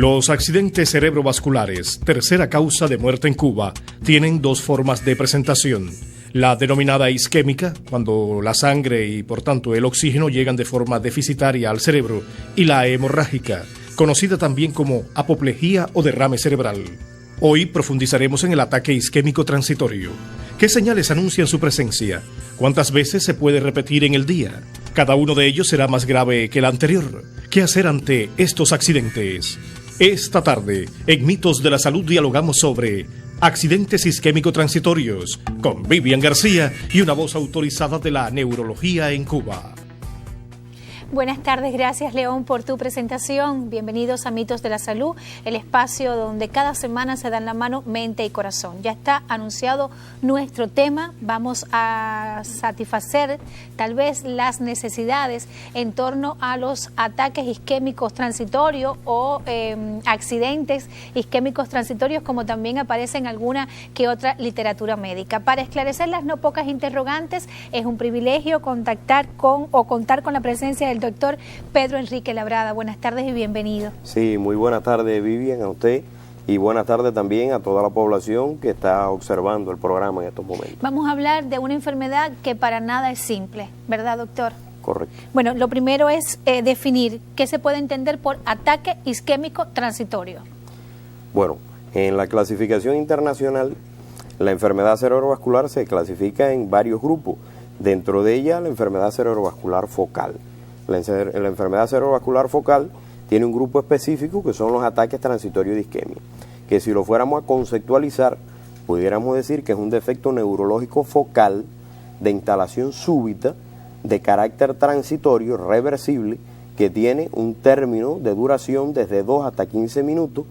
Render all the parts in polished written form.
Los accidentes cerebrovasculares, tercera causa de muerte en Cuba, tienen dos formas de presentación. La denominada isquémica, cuando la sangre y por tanto el oxígeno llegan de forma deficitaria al cerebro, y la hemorrágica, conocida también como apoplejía o derrame cerebral. Hoy profundizaremos en el ataque isquémico transitorio. ¿Qué señales anuncian su presencia? ¿Cuántas veces se puede repetir en el día? Cada uno de ellos será más grave que el anterior. ¿Qué hacer ante estos accidentes? Esta tarde, en Mitos de la Salud dialogamos sobre accidentes isquémico-transitorios con Vivian García y una voz autorizada de la neurología en Cuba. Buenas tardes, gracias León por tu presentación. Bienvenidos a Mitos de la Salud, el espacio donde cada semana se dan la mano mente y corazón. Ya está anunciado nuestro tema, vamos a satisfacer tal vez las necesidades en torno a los ataques isquémicos transitorios o accidentes isquémicos transitorios, como también aparece en alguna que otra literatura médica. Para esclarecer las no pocas interrogantes, es un privilegio contar con la presencia del doctor Pedro Enrique Labrada. Buenas tardes y bienvenido. Sí, muy buenas tardes, Vivian, a usted, y buenas tardes también a toda la población que está observando el programa en estos momentos. Vamos a hablar de una enfermedad que para nada es simple, ¿verdad, doctor? Correcto. Bueno, lo primero es definir qué se puede entender por ataque isquémico transitorio. Bueno, en la clasificación internacional, la enfermedad cerebrovascular se clasifica en varios grupos. Dentro de ella, la enfermedad cerebrovascular focal. La enfermedad cerebrovascular focal tiene un grupo específico que son los ataques transitorios de isquemia, que si lo fuéramos a conceptualizar, pudiéramos decir que es un defecto neurológico focal de instalación súbita, de carácter transitorio, reversible, que tiene un término de duración desde 2 hasta 15 minutos,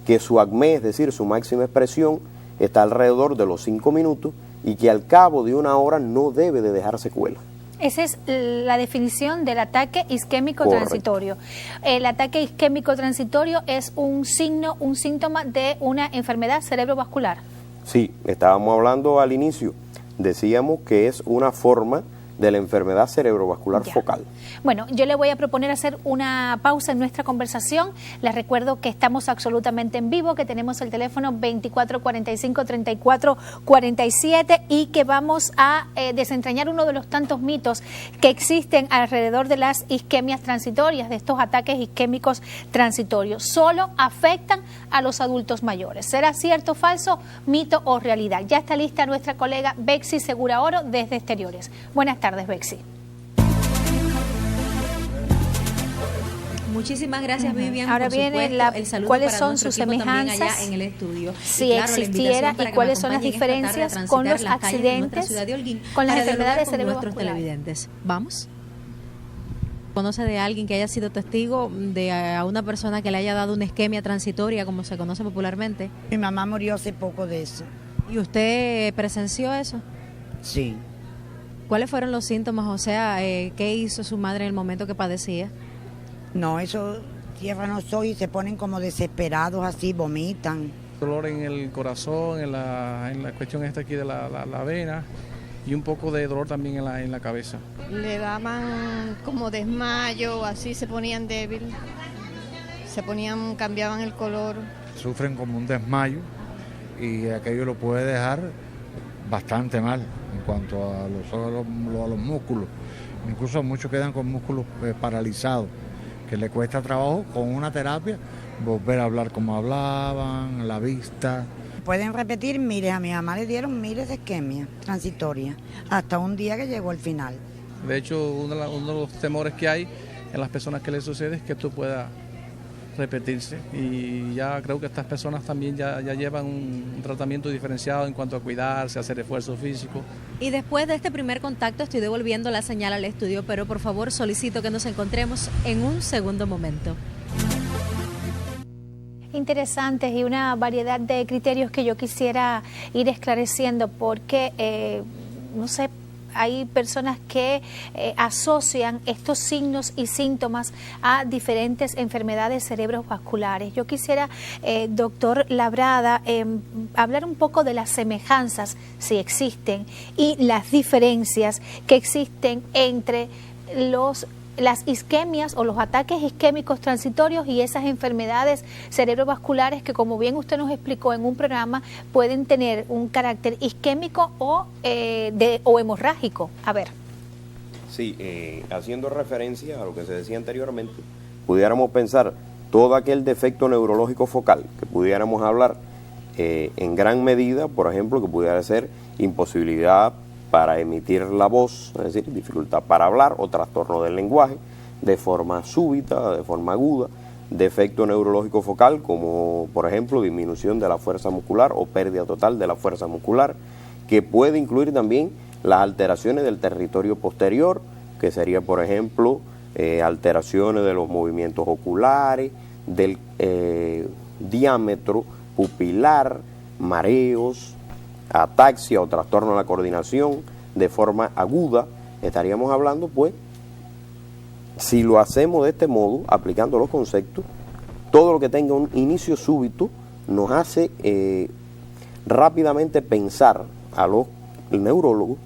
que su ACME, es decir, su máxima expresión, está alrededor de los 5 minutos y que al cabo de 1 hora no debe de dejar secuelas. Esa es la definición del ataque isquémico transitorio. El ataque isquémico transitorio es un signo, un síntoma de una enfermedad cerebrovascular. Sí, estábamos hablando al inicio, decíamos que es una forma de la enfermedad cerebrovascular focal. Bueno, yo le voy a proponer hacer una pausa en nuestra conversación. Les recuerdo que estamos absolutamente en vivo, que tenemos el teléfono 2445-3447 y que vamos a desentrañar uno de los tantos mitos que existen alrededor de las isquemias transitorias, de estos ataques isquémicos transitorios. Solo afectan a los adultos mayores. ¿Será cierto, falso, mito o realidad? Ya está lista nuestra colega Bexy Segura Oro desde Exteriores. Buenas tardes, Bexy. Muchísimas gracias, Vivian. Ahora viene el saludo. ¿Cuáles son sus semejanzas allá en el estudio? Si existiera, y cuáles son las diferencias con los accidentes, con las enfermedades cerebrovasculares. Televidentes. Vamos. ¿Conoce de alguien que haya sido testigo de a una persona que le haya dado una isquemia transitoria, como se conoce popularmente? Mi mamá murió hace poco de eso. ¿Y usted presenció eso? Sí. ¿Cuáles fueron los síntomas? O sea, ¿qué hizo su madre en el momento que padecía? No, eso tierra no soy, se ponen como desesperados así, vomitan. Dolor en el corazón, en la cuestión esta aquí de la vena y un poco de dolor también en la cabeza. Le daban como desmayo, así se ponían débiles, cambiaban el color. Sufren como un desmayo y aquello lo puede dejar bastante mal en cuanto a los músculos. Incluso muchos quedan con músculos paralizados, que le cuesta trabajo con una terapia volver a hablar como hablaban, la vista. Pueden repetir miles, a mi mamá le dieron miles de isquemias transitorias, hasta un día que llegó al final. De hecho, uno de los temores que hay en las personas que les sucede es que esto pueda repetirse, y ya creo que estas personas también ya llevan un tratamiento diferenciado en cuanto a cuidarse, hacer esfuerzo físico. Y después de este primer contacto estoy devolviendo la señal al estudio, pero por favor solicito que nos encontremos en un segundo momento. Interesantes y una variedad de criterios que yo quisiera ir esclareciendo porque, no sé, hay personas que asocian estos signos y síntomas a diferentes enfermedades cerebrovasculares. Yo quisiera, doctor Labrada, hablar un poco de las semejanzas, si existen, y las diferencias que existen entre los las isquemias o los ataques isquémicos transitorios y esas enfermedades cerebrovasculares que, como bien usted nos explicó en un programa, pueden tener un carácter isquémico o hemorrágico. A ver. Sí, haciendo referencia a lo que se decía anteriormente, pudiéramos pensar todo aquel defecto neurológico focal que pudiéramos hablar en gran medida, por ejemplo, que pudiera ser imposibilidad para emitir la voz, es decir, dificultad para hablar o trastorno del lenguaje de forma súbita, de forma aguda, defecto neurológico focal como por ejemplo disminución de la fuerza muscular o pérdida total de la fuerza muscular, que puede incluir también las alteraciones del territorio posterior, que sería por ejemplo alteraciones de los movimientos oculares, del diámetro pupilar, mareos, ataxia o trastorno de la coordinación de forma aguda. Estaríamos hablando, pues, si lo hacemos de este modo, aplicando los conceptos, todo lo que tenga un inicio súbito nos hace rápidamente pensar a los neurólogos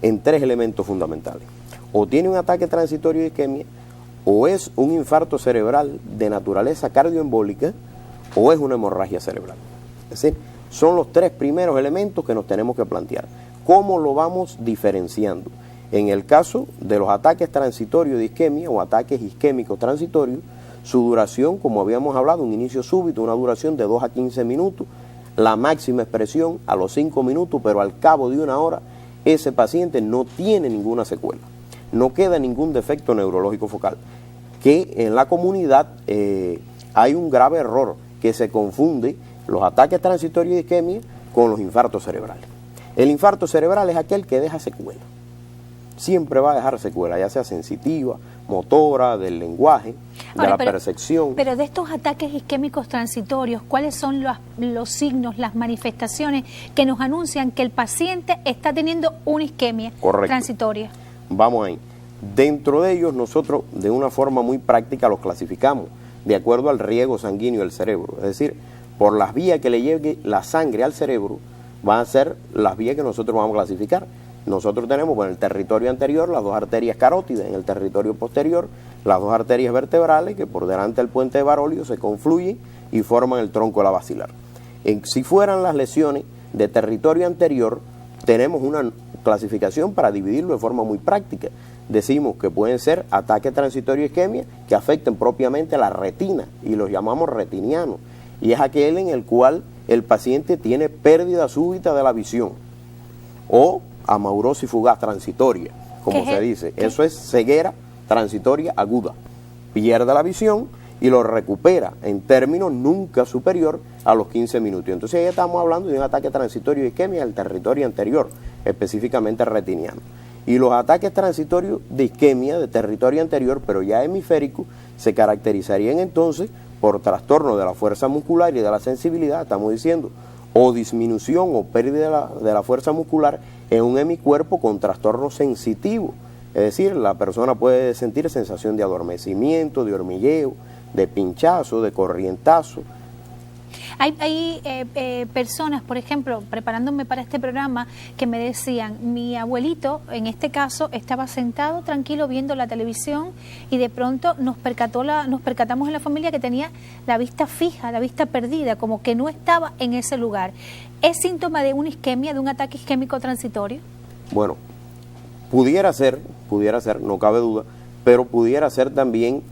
en tres elementos fundamentales. O tiene un ataque transitorio de isquemia, o es un infarto cerebral de naturaleza cardioembólica, o es una hemorragia cerebral. Es decir, son los tres primeros elementos que nos tenemos que plantear. ¿Cómo lo vamos diferenciando? En el caso de los ataques transitorios de isquemia o ataques isquémicos transitorios, su duración, como habíamos hablado, un inicio súbito, una duración de 2 a 15 minutos, la máxima expresión a los 5 minutos, pero al cabo de una hora ese paciente no tiene ninguna secuela, no queda ningún defecto neurológico focal. Que en la comunidad hay un grave error, que se confunde los ataques transitorios de isquemia con los infartos cerebrales. El infarto cerebral es aquel que deja secuela. Siempre va a dejar secuela, ya sea sensitiva, motora, del lenguaje, de la percepción. Pero de estos ataques isquémicos transitorios, ¿cuáles son los signos, las manifestaciones que nos anuncian que el paciente está teniendo una isquemia transitoria? Vamos ahí. Dentro de ellos nosotros de una forma muy práctica los clasificamos de acuerdo al riego sanguíneo del cerebro. Es decir, por las vías que le llegue la sangre al cerebro, van a ser las vías que nosotros vamos a clasificar. Nosotros tenemos en el territorio anterior las dos arterias carótidas, en el territorio posterior las dos arterias vertebrales que por delante del puente de Barolio se confluyen y forman el tronco de la basilar. Si fueran las lesiones de territorio anterior, tenemos una clasificación para dividirlo de forma muy práctica. Decimos que pueden ser ataques transitorios de isquemia que afecten propiamente la retina y los llamamos retinianos, y es aquel en el cual el paciente tiene pérdida súbita de la visión o amaurosis fugaz transitoria, como se dice. Eso es ceguera transitoria aguda. Pierde la visión y lo recupera en términos nunca superior a los 15 minutos. Entonces ya estamos hablando de un ataque transitorio de isquemia del territorio anterior, específicamente retiniano. Y los ataques transitorios de isquemia de territorio anterior, pero ya hemisférico, se caracterizarían entonces por trastorno de la fuerza muscular y de la sensibilidad, estamos diciendo, o disminución o pérdida de la fuerza muscular en un hemicuerpo con trastorno sensitivo. Es decir, la persona puede sentir sensación de adormecimiento, de hormigueo, de pinchazo, de corrientazo. Hay personas, por ejemplo, preparándome para este programa, que me decían, mi abuelito, en este caso, estaba sentado tranquilo viendo la televisión y de pronto nos percatamos en la familia que tenía la vista fija, la vista perdida, como que no estaba en ese lugar. ¿Es síntoma de una isquemia, de un ataque isquémico transitorio? Bueno, pudiera ser, no cabe duda, pero pudiera ser también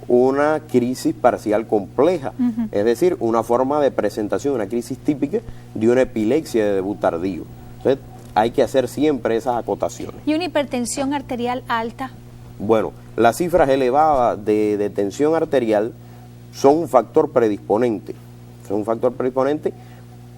una crisis parcial compleja, es decir, una forma de presentación, una crisis típica de una epilepsia de debut tardío. Entonces, hay que hacer siempre esas acotaciones. ¿Y una hipertensión arterial alta? Bueno, las cifras elevadas de tensión arterial son un factor predisponente,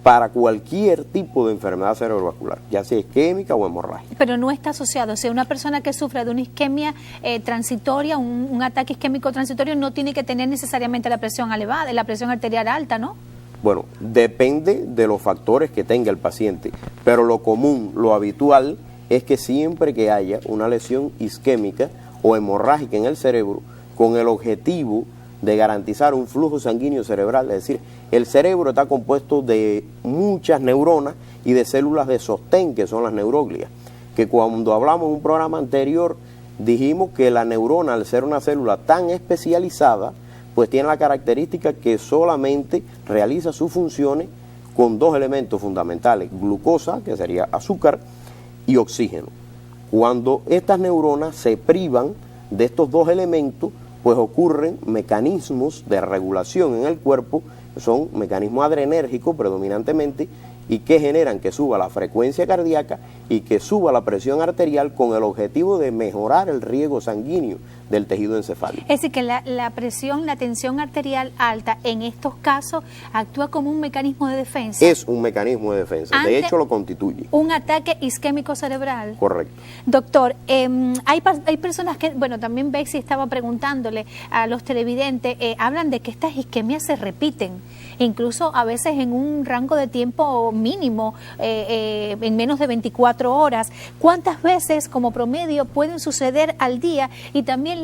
para cualquier tipo de enfermedad cerebrovascular, ya sea isquémica o hemorrágica. Pero no está asociado, o sea, una persona que sufre de una isquemia transitoria, un ataque isquémico transitorio, no tiene que tener necesariamente la presión elevada, la presión arterial alta, ¿no? Bueno, depende de los factores que tenga el paciente, pero lo común, lo habitual, es que siempre que haya una lesión isquémica o hemorrágica en el cerebro, con el objetivo de garantizar un flujo sanguíneo cerebral, es decir, el cerebro está compuesto de muchas neuronas y de células de sostén, que son las neuroglias, que cuando hablamos en un programa anterior dijimos que la neurona, al ser una célula tan especializada, pues tiene la característica que solamente realiza sus funciones con dos elementos fundamentales, glucosa, que sería azúcar, y oxígeno. Cuando estas neuronas se privan de estos dos elementos, pues ocurren mecanismos de regulación en el cuerpo, que son mecanismos adrenérgicos predominantemente, y que generan que suba la frecuencia cardíaca y que suba la presión arterial con el objetivo de mejorar el riego sanguíneo del tejido encefálico. Es decir, que la presión, la tensión arterial alta en estos casos actúa como un mecanismo de defensa. Es un mecanismo de defensa, de hecho lo constituye. Un ataque isquémico cerebral. Correcto. Doctor, hay personas que, bueno, también Bexy estaba preguntándole a los televidentes, hablan de que estas isquemias se repiten, incluso a veces en un rango de tiempo mínimo, en menos de 24 horas. ¿Cuántas veces como promedio pueden suceder al día? Y también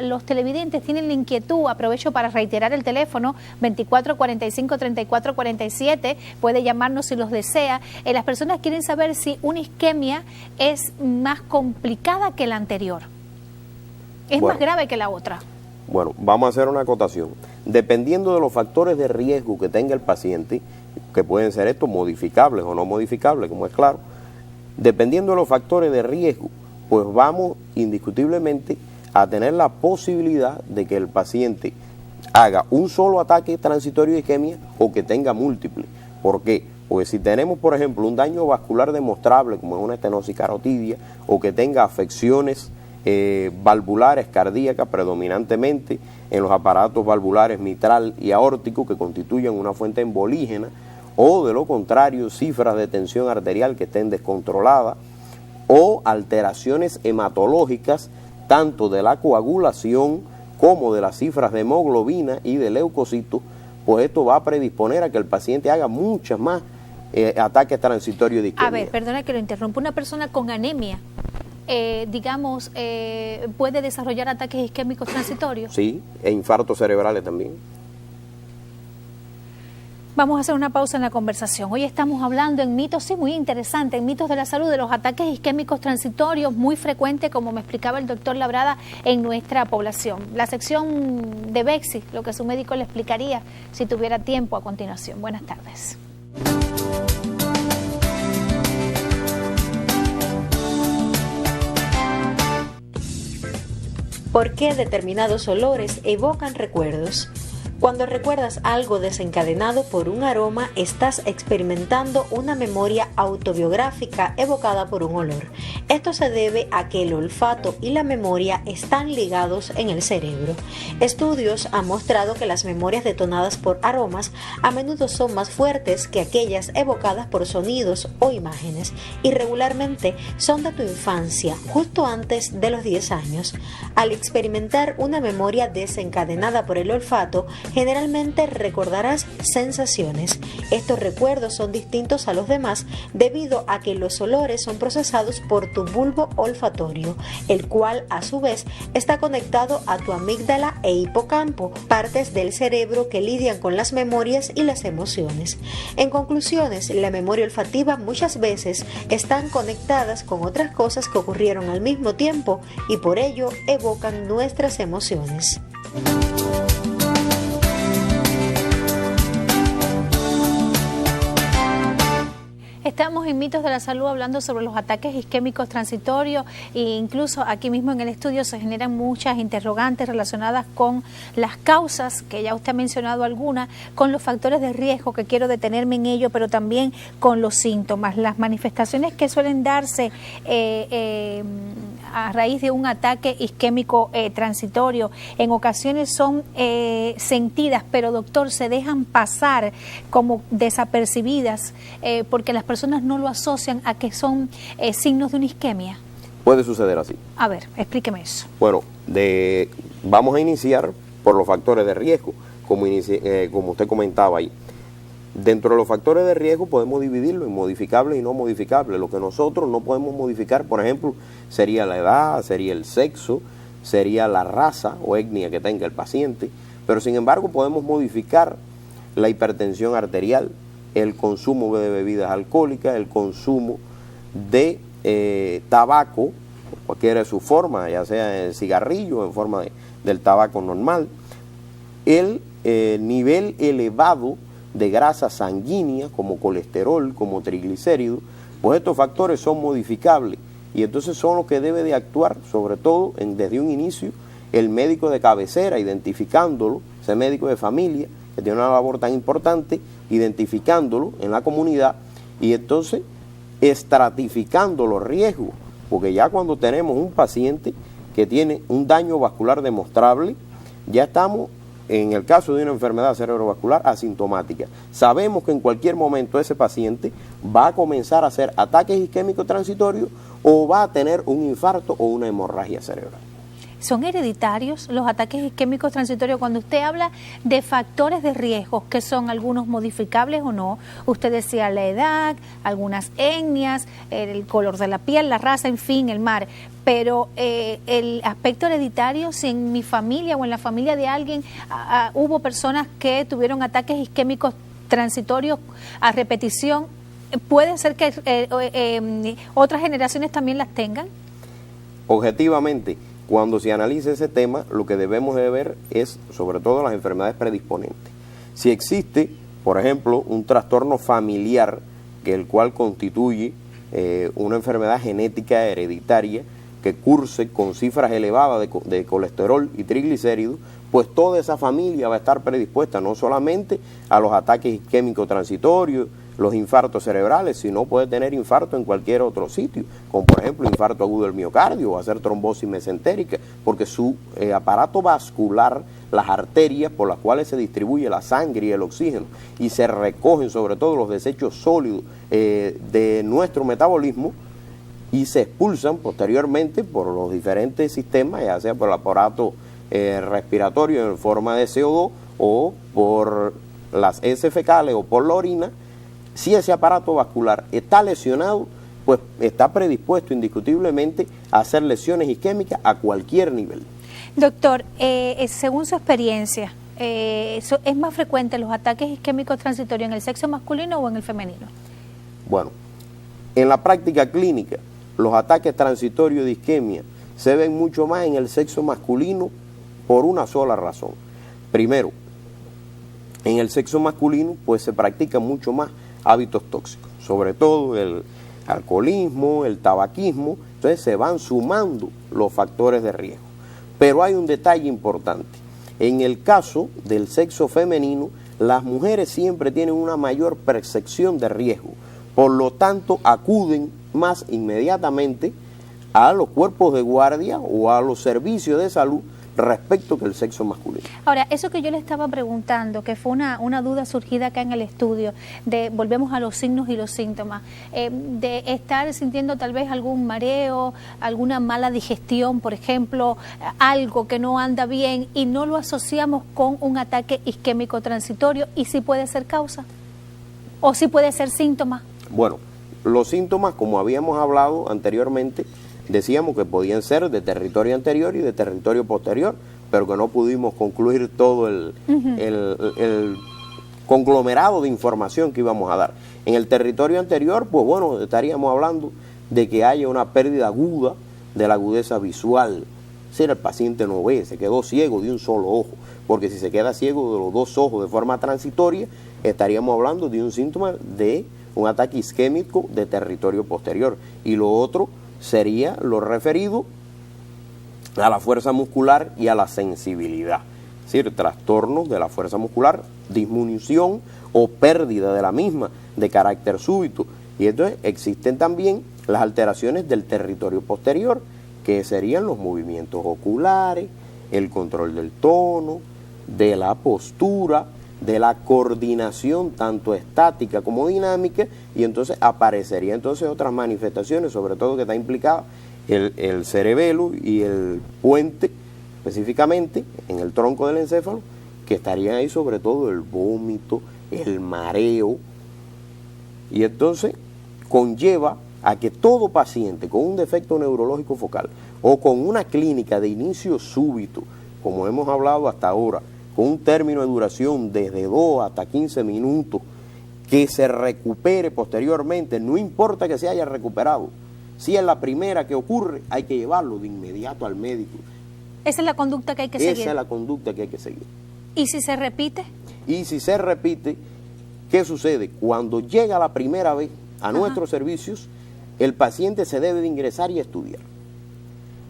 los televidentes tienen la inquietud, aprovecho para reiterar el teléfono 24 45 34 47, puede llamarnos si los desea. Las personas quieren saber si una isquemia es más complicada que la anterior, es más grave que la otra. Bueno, vamos a hacer una acotación. Dependiendo de los factores de riesgo que tenga el paciente, que pueden ser estos modificables o no modificables, como es claro, dependiendo de los factores de riesgo, pues vamos indiscutiblemente a tener la posibilidad de que el paciente haga un solo ataque transitorio de isquemia o que tenga múltiples. ¿Por qué? Porque si tenemos, por ejemplo, un daño vascular demostrable, como es una estenosis carotidia, o que tenga afecciones valvulares cardíacas predominantemente en los aparatos valvulares mitral y aórtico que constituyen una fuente embolígena, o de lo contrario cifras de tensión arterial que estén descontroladas, o alteraciones hematológicas tanto de la coagulación como de las cifras de hemoglobina y de leucocitos, pues esto va a predisponer a que el paciente haga muchas más ataques transitorios de isquemia. A ver, perdona que lo interrumpa, una persona con anemia, ¿puede desarrollar ataques isquémicos transitorios? Sí, e infartos cerebrales también. Vamos a hacer una pausa en la conversación. Hoy estamos hablando en mitos, sí, muy interesante, en mitos de la salud, de los ataques isquémicos transitorios, muy frecuentes, como me explicaba el doctor Labrada, en nuestra población. La sección de Bexy, lo que su médico le explicaría si tuviera tiempo a continuación. Buenas tardes. ¿Por qué determinados olores evocan recuerdos? Cuando recuerdas algo desencadenado por un aroma, estás experimentando una memoria autobiográfica evocada por un olor. Esto se debe a que el olfato y la memoria están ligados en el cerebro. Estudios han mostrado que las memorias detonadas por aromas a menudo son más fuertes que aquellas evocadas por sonidos o imágenes, y regularmente son de tu infancia, justo antes de los 10 años. Al experimentar una memoria desencadenada por el olfato, generalmente recordarás sensaciones. Estos recuerdos son distintos a los demás debido a que los olores son procesados por tu bulbo olfatorio, el cual a su vez está conectado a tu amígdala e hipocampo, partes del cerebro que lidian con las memorias y las emociones. En conclusiones, la memoria olfativa muchas veces están conectadas con otras cosas que ocurrieron al mismo tiempo y por ello evocan nuestras emociones. Estamos en Mitos de la Salud hablando sobre los ataques isquémicos transitorios, e incluso aquí mismo en el estudio se generan muchas interrogantes relacionadas con las causas, que ya usted ha mencionado algunas, con los factores de riesgo, que quiero detenerme en ello, pero también con los síntomas, las manifestaciones que suelen darse a raíz de un ataque isquémico transitorio. En ocasiones son sentidas, pero doctor, se dejan pasar como desapercibidas porque las personas no lo asocian a que son signos de una isquemia. Puede suceder así. A ver, explíqueme eso. Bueno, vamos a iniciar por los factores de riesgo, como usted comentaba ahí. Dentro de los factores de riesgo podemos dividirlo en modificables y no modificables. Lo que nosotros no podemos modificar, por ejemplo, sería la edad, sería el sexo, sería la raza o etnia que tenga el paciente, pero sin embargo podemos modificar la hipertensión arterial, el consumo de bebidas alcohólicas, el consumo de tabaco, cualquiera de sus formas, ya sea en cigarrillo o en forma del tabaco normal. El nivel elevado de grasa sanguínea, como colesterol, como triglicéridos, pues estos factores son modificables y entonces son los que debe de actuar, sobre todo desde un inicio, el médico de cabecera, identificándolo, ese médico de familia, que tiene una labor tan importante, identificándolo en la comunidad y entonces estratificando los riesgos, porque ya cuando tenemos un paciente que tiene un daño vascular demostrable, ya estamos en el caso de una enfermedad cerebrovascular asintomática. Sabemos que en cualquier momento ese paciente va a comenzar a hacer ataques isquémicos transitorios o va a tener un infarto o una hemorragia cerebral. ¿Son hereditarios los ataques isquémicos transitorios? Cuando usted habla de factores de riesgo, ¿que son algunos modificables o no? Usted decía la edad, algunas etnias, el color de la piel, la raza, en fin, el mar. Pero el aspecto hereditario, si en mi familia o en la familia de alguien hubo personas que tuvieron ataques isquémicos transitorios a repetición, ¿puede ser que otras generaciones también las tengan? Objetivamente, cuando se analiza ese tema, lo que debemos de ver es sobre todo las enfermedades predisponentes. Si existe, por ejemplo, un trastorno familiar, que el cual constituye una enfermedad genética hereditaria, que curse con cifras elevadas de colesterol y triglicéridos, pues toda esa familia va a estar predispuesta no solamente a los ataques isquémicos transitorios, los infartos cerebrales, sino puede tener infarto en cualquier otro sitio, como por ejemplo infarto agudo del miocardio o hacer trombosis mesentérica, porque su aparato vascular, las arterias por las cuales se distribuye la sangre y el oxígeno y se recogen sobre todo los desechos sólidos de nuestro metabolismo, y se expulsan posteriormente por los diferentes sistemas, ya sea por el aparato respiratorio en forma de CO2 o por las heces fecales o por la orina. Si ese aparato vascular está lesionado, pues está predispuesto indiscutiblemente a hacer lesiones isquémicas a cualquier nivel. Doctor, según su experiencia, ¿es más frecuente los ataques isquémicos transitorios en el sexo masculino o en el femenino? Bueno, en la práctica clínica, los ataques transitorios de isquemia se ven mucho más en el sexo masculino por una sola razón. Primero, en el sexo masculino pues se practican mucho más hábitos tóxicos, sobre todo el alcoholismo, el tabaquismo, entonces se van sumando los factores de riesgo. Pero hay un detalle importante, en el caso del sexo femenino, las mujeres siempre tienen una mayor percepción de riesgo, por lo tanto acuden más inmediatamente a los cuerpos de guardia o a los servicios de salud respecto que el sexo masculino. Ahora, eso que yo le estaba preguntando, que fue una duda surgida acá en el estudio, volvemos a los signos y los síntomas, de estar sintiendo tal vez algún mareo, alguna mala digestión, por ejemplo, algo que no anda bien y no lo asociamos con un ataque isquémico transitorio, y si puede ser causa o si puede ser síntoma. Bueno, los síntomas, como habíamos hablado anteriormente, decíamos que podían ser de territorio anterior y de territorio posterior, pero que no pudimos concluir todo el conglomerado de información que íbamos a dar. En el territorio anterior, pues bueno, estaríamos hablando de que haya una pérdida aguda de la agudeza visual. Es decir, el paciente no ve, se quedó ciego de un solo ojo, porque si se queda ciego de los dos ojos de forma transitoria, estaríamos hablando de un síntoma de un ataque isquémico de territorio posterior. Y lo otro sería lo referido a la fuerza muscular y a la sensibilidad, es decir, trastornos de la fuerza muscular, disminución o pérdida de la misma de carácter súbito. Y entonces existen también las alteraciones del territorio posterior, que serían los movimientos oculares, el control del tono, de la postura, de la coordinación tanto estática como dinámica, y entonces aparecerían entonces otras manifestaciones, sobre todo que está implicada el cerebelo y el puente, específicamente en el tronco del encéfalo, que estarían ahí sobre todo el vómito, el mareo, y entonces conlleva a que todo paciente con un defecto neurológico focal o con una clínica de inicio súbito, como hemos hablado hasta ahora, con un término de duración desde 2 hasta 15 minutos, que se recupere posteriormente, no importa que se haya recuperado, Si es la primera que ocurre, hay que llevarlo de inmediato al médico. Esa es la conducta que hay que seguir. Esa es la conducta que hay que seguir. ¿Y si se repite? Y si se repite, ¿qué sucede? Cuando llega la primera vez a nuestros servicios, el paciente se debe de ingresar y estudiar.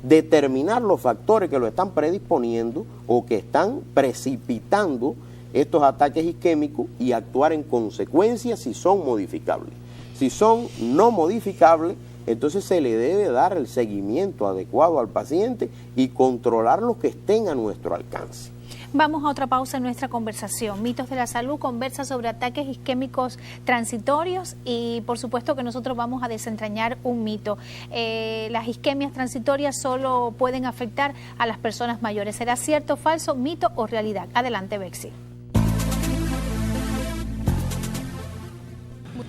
Determinar los factores que lo están predisponiendo o que están precipitando estos ataques isquémicos y actuar en consecuencia si son modificables. Si son no modificables, entonces se le debe dar el seguimiento adecuado al paciente y controlar los que estén a nuestro alcance. Vamos a otra pausa en nuestra conversación. Mitos de la Salud conversa sobre ataques isquémicos transitorios y por supuesto que nosotros vamos a desentrañar un mito. Las isquemias transitorias solo pueden afectar a las personas mayores. ¿Será cierto, falso, mito o realidad? Adelante, Bexi.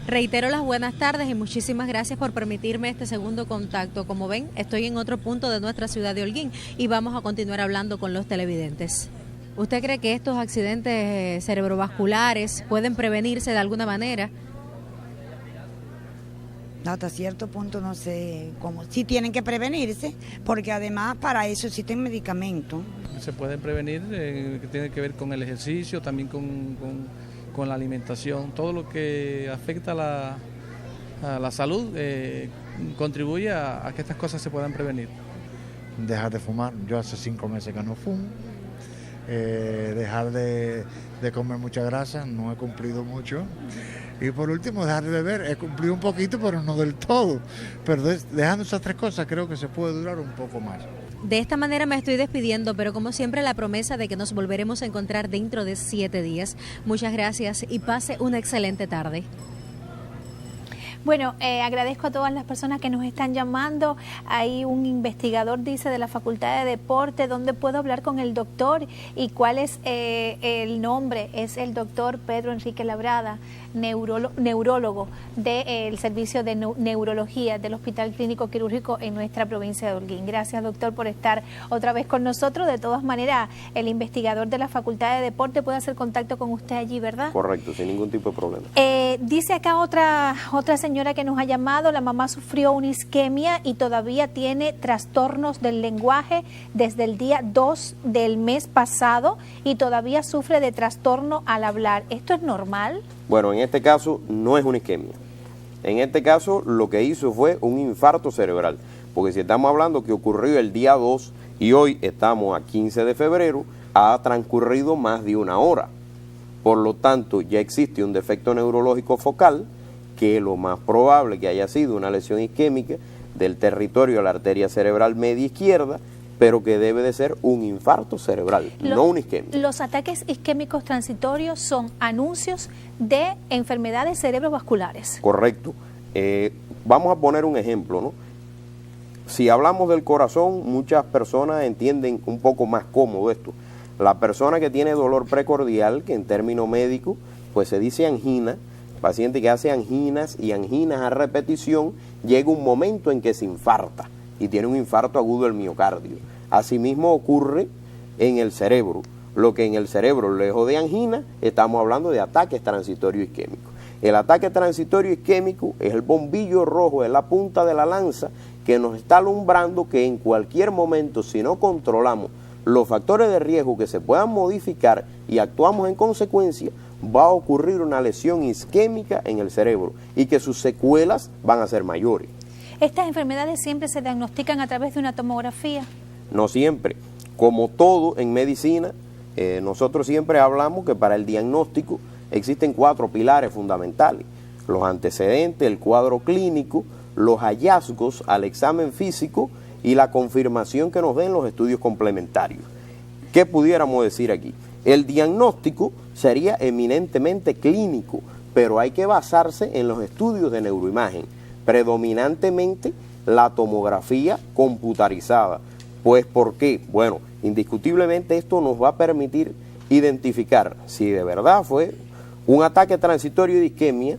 Reitero las buenas tardes y muchísimas gracias por permitirme este segundo contacto. Como ven, estoy en otro punto de nuestra ciudad de Holguín y vamos a continuar hablando con los televidentes. ¿Usted cree que estos accidentes cerebrovasculares pueden prevenirse de alguna manera? Hasta cierto punto no sé cómo. Sí tienen que prevenirse, porque además para eso existen medicamentos. Se pueden prevenir, que tiene que ver con el ejercicio, también con la alimentación. Todo lo que afecta a la salud contribuye a que estas cosas se puedan prevenir. Dejar de fumar. Yo hace 5 meses que no fumo. Dejar de comer mucha grasa, no he cumplido mucho. Y por último, dejar de beber, he cumplido un poquito, pero no del todo. Pero dejando esas 3 cosas, creo que se puede durar un poco más. De esta manera me estoy despidiendo, pero como siempre la promesa de que nos volveremos a encontrar dentro de 7 días. Muchas gracias y pase una excelente tarde. Bueno, agradezco a todas las personas que nos están llamando. Hay un investigador, dice, de la Facultad de Deporte, ¿dónde puedo hablar con el doctor? ¿Y cuál es el nombre? Es el doctor Pedro Enrique Labrada, neurólogo del Servicio de Neurología del Hospital Clínico Quirúrgico en nuestra provincia de Holguín. Gracias, doctor, por estar otra vez con nosotros. De todas maneras, el investigador de la Facultad de Deporte puede hacer contacto con usted allí, ¿verdad? Correcto, sin ningún tipo de problema. Dice acá otra señora que nos ha llamado, la mamá sufrió una isquemia y todavía tiene trastornos del lenguaje desde el día 2 del mes pasado y todavía sufre de trastorno al hablar. ¿Esto es normal? Bueno, en este caso no es una isquemia. En este caso lo que hizo fue un infarto cerebral, porque si estamos hablando que ocurrió el día 2 y hoy estamos a 15 de febrero, ha transcurrido más de 1 hora. Por lo tanto, ya existe un defecto neurológico focal, que lo más probable que haya sido una lesión isquémica del territorio de la arteria cerebral media izquierda, pero que debe de ser un infarto cerebral, no una isquemia. Los ataques isquémicos transitorios son anuncios de enfermedades cerebrovasculares. Correcto. Vamos a poner un ejemplo, ¿no? Si hablamos del corazón, muchas personas entienden un poco más cómodo esto. La persona que tiene dolor precordial, que en término médico, pues se dice angina, paciente que hace anginas y anginas a repetición, llega un momento en que se infarta y tiene un infarto agudo del miocardio. Asimismo ocurre en el cerebro, lo que en el cerebro, lejos de angina, estamos hablando de ataques transitorios isquémicos. El ataque transitorio isquémico es el bombillo rojo, es la punta de la lanza que nos está alumbrando que en cualquier momento, si no controlamos los factores de riesgo que se puedan modificar y actuamos en consecuencia, va a ocurrir una lesión isquémica en el cerebro y que sus secuelas van a ser mayores. ¿Estas enfermedades siempre se diagnostican a través de una tomografía? No siempre. Como todo en medicina, nosotros siempre hablamos que para el diagnóstico existen 4 pilares fundamentales: los antecedentes, el cuadro clínico, los hallazgos al examen físico y la confirmación que nos den los estudios complementarios. ¿Qué pudiéramos decir aquí? El diagnóstico sería eminentemente clínico, pero hay que basarse en los estudios de neuroimagen, predominantemente la tomografía computarizada. Pues, ¿por qué? Bueno, indiscutiblemente esto nos va a permitir identificar si de verdad fue un ataque transitorio de isquemia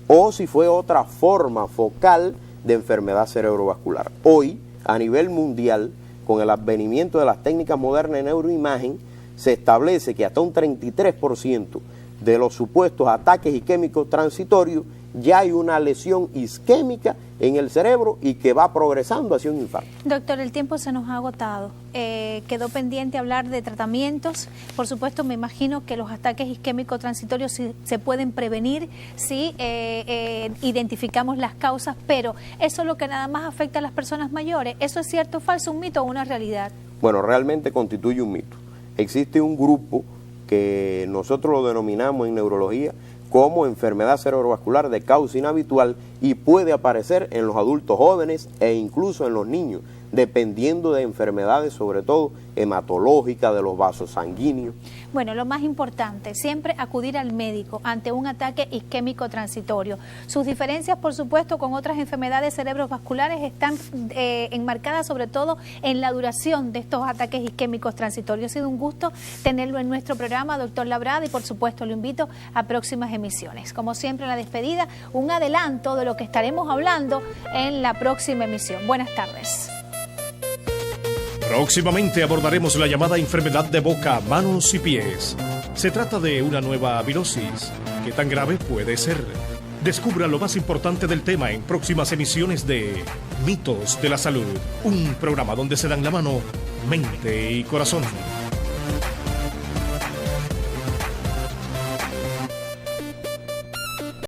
o si fue otra forma focal de enfermedad cerebrovascular. Hoy, a nivel mundial, con el advenimiento de las técnicas modernas de neuroimagen, se establece que hasta un 33% de los supuestos ataques isquémicos transitorios, ya hay una lesión isquémica en el cerebro y que va progresando hacia un infarto. Doctor, el tiempo se nos ha agotado. Quedó pendiente hablar de tratamientos. Por supuesto, me imagino que los ataques isquémicos transitorios se pueden prevenir si identificamos las causas, pero eso es lo que nada más afecta a las personas mayores. ¿Eso es cierto, falso, un mito o una realidad? Bueno, realmente constituye un mito. Existe un grupo que nosotros lo denominamos en neurología como enfermedad cerebrovascular de causa inhabitual y puede aparecer en los adultos jóvenes e incluso en los niños, dependiendo de enfermedades, sobre todo hematológicas, de los vasos sanguíneos. Bueno, lo más importante, siempre acudir al médico ante un ataque isquémico transitorio. Sus diferencias, por supuesto, con otras enfermedades cerebrovasculares están enmarcadas sobre todo en la duración de estos ataques isquémicos transitorios. Ha sido un gusto tenerlo en nuestro programa, doctor Labrada, y por supuesto lo invito a próximas emisiones. Como siempre, en la despedida, un adelanto de lo que estaremos hablando en la próxima emisión. Buenas tardes. Próximamente abordaremos la llamada enfermedad de boca, manos y pies. Se trata de una nueva virosis. ¿Qué tan grave puede ser? Descubra lo más importante del tema en próximas emisiones de Mitos de la Salud, un programa donde se dan la mano mente y corazón.